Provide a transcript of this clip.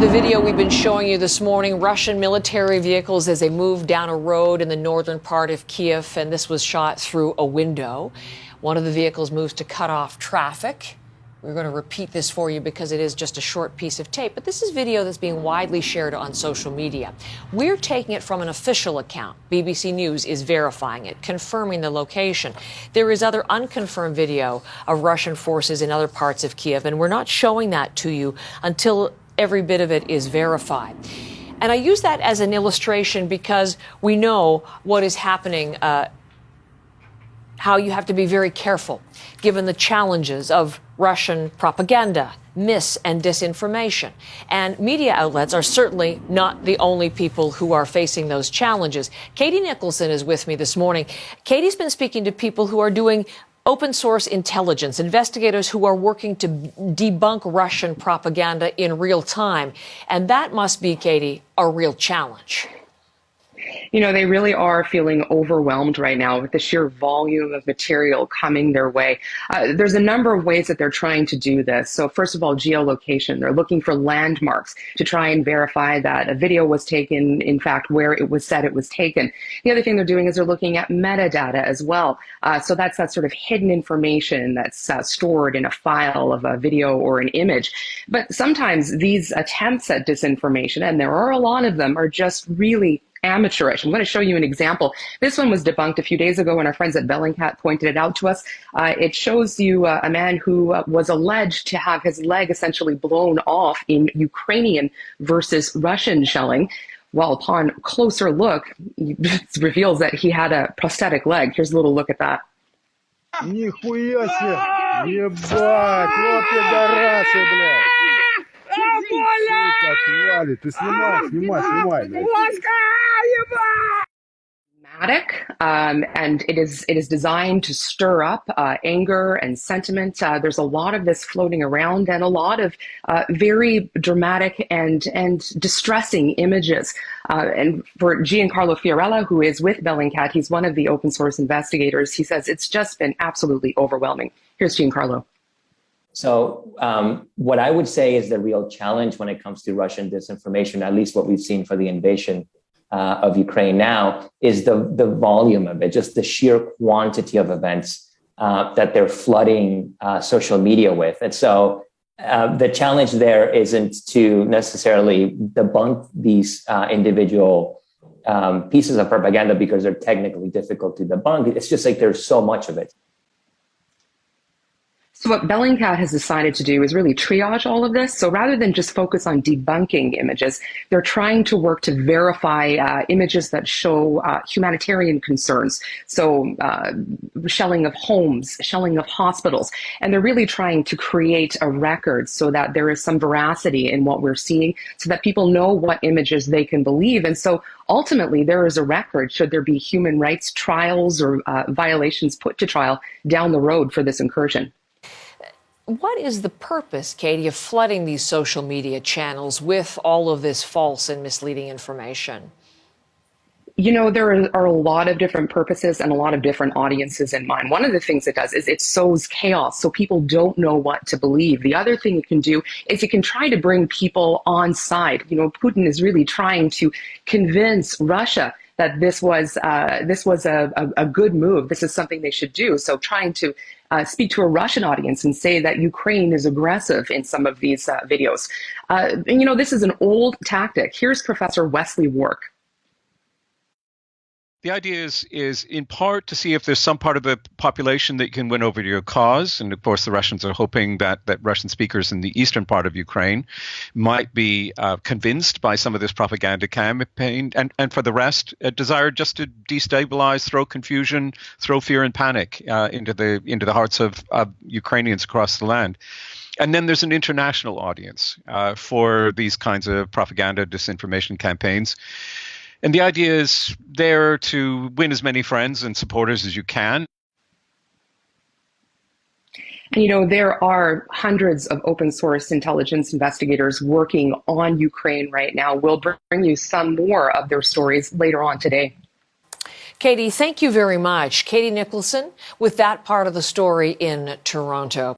the video we've been showing you this morning, Russian military vehicles as they move down a road in the northern part of Kiev, and this was shot through a window. One of the vehicles moves to cut off traffic. We're going to repeat this for you because it is just a short piece of tape, but this is video that's being widely shared on social media. We're taking it from an official account. BBC News is verifying it, confirming the location. There is other unconfirmed video of Russian forces in other parts of Kiev, and we're not showing that to you until every bit of it is verified. And I use that as an illustration because we know what is happening, how you have to be very careful given the challenges of Russian propaganda, mis and disinformation. And media outlets are certainly not the only people who are facing those challenges. Katie Nicholson is with me this morning. Katie's been speaking to people who are doing open source intelligence, investigators who are working to debunk Russian propaganda in real time. And that must be, Katie, a real challenge. You know, they really are feeling overwhelmed right now with the sheer volume of material coming their way. There's a number of ways that they're trying to do this. So first of all, geolocation. They're looking for landmarks to try and verify that a video was taken, in fact, where it was said it was taken. The other thing they're doing is they're looking at metadata as well. So that's that sort of hidden information that's stored in a file of a video or an image. But sometimes these attempts at disinformation, and there are a lot of them, are just really amateurish. I'm going to show you an example. This one was debunked a few days ago when our friends at Bellingcat pointed it out to us. It shows you a man who was alleged to have his leg essentially blown off in Ukrainian versus Russian shelling. Well, upon closer look, it reveals that he had a prosthetic leg. Here's a little look at that. Нихуя себе! Ебать! Вот пидорасы, блядь! Сука, твари! Ты снимай, блядь! And it is designed to stir up anger and sentiment. There's a lot of this floating around and a lot of very dramatic and distressing images. And for Giancarlo Fiorella, who is with Bellingcat, he's one of the open source investigators. He says it's just been absolutely overwhelming. Here's Giancarlo. So what I would say is the real challenge when it comes to Russian disinformation, at least what we've seen for the invasion of Ukraine now, is the volume of it, just the sheer quantity of events that they're flooding social media with. And so the challenge there isn't to necessarily debunk these individual pieces of propaganda because they're technically difficult to debunk. It's just like there's so much of it. So what Bellingcat has decided to do is really triage all of this. So rather than just focus on debunking images, they're trying to work to verify images that show humanitarian concerns. So shelling of homes, shelling of hospitals. And they're really trying to create a record so that there is some veracity in what we're seeing, so that people know what images they can believe. And so ultimately, there is a record should there be human rights trials or violations put to trial down the road for this incursion. What is the purpose, Katie, of flooding these social media channels with all of this false and misleading information? You know, there are a lot of different purposes and a lot of different audiences in mind. One of the things it does is it sows chaos, so people don't know what to believe. The other thing it can do is it can try to bring people on side. You know, Putin is really trying to convince Russia that this was a good move. This is something they should do. So trying to speak to a Russian audience and say that Ukraine is aggressive in some of these videos. And, you know, this is an old tactic. Here's Professor Wesley Wark. The idea is in part to see if there's some part of the population that you can win over to your cause. And of course, the Russians are hoping that Russian speakers in the eastern part of Ukraine might be convinced by some of this propaganda campaign. And for the rest, a desire just to destabilize, throw confusion, throw fear and panic into the hearts of Ukrainians across the land. And then there's an international audience for these kinds of propaganda, disinformation campaigns. And the idea is there to win as many friends and supporters as you can. And, you know, there are hundreds of open source intelligence investigators working on Ukraine right now. We'll bring you some more of their stories later on today. Katie, thank you very much. Katie Nicholson with that part of the story in Toronto.